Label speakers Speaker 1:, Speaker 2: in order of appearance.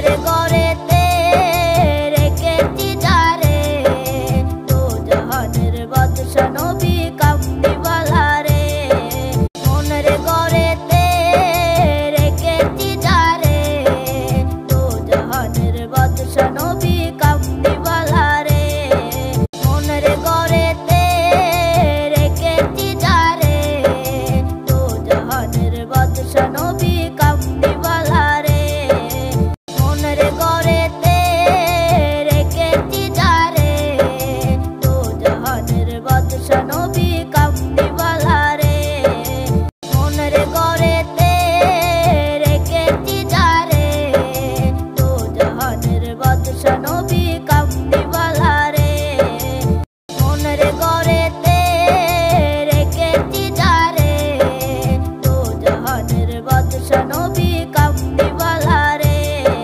Speaker 1: মনের ঘরেতে রেখেছি যারে, দো জাহানের বাদশা নবী কামলিওয়ালা রে। মনের ঘরেতে রেখেছি যারে, দো জাহানের বাদশা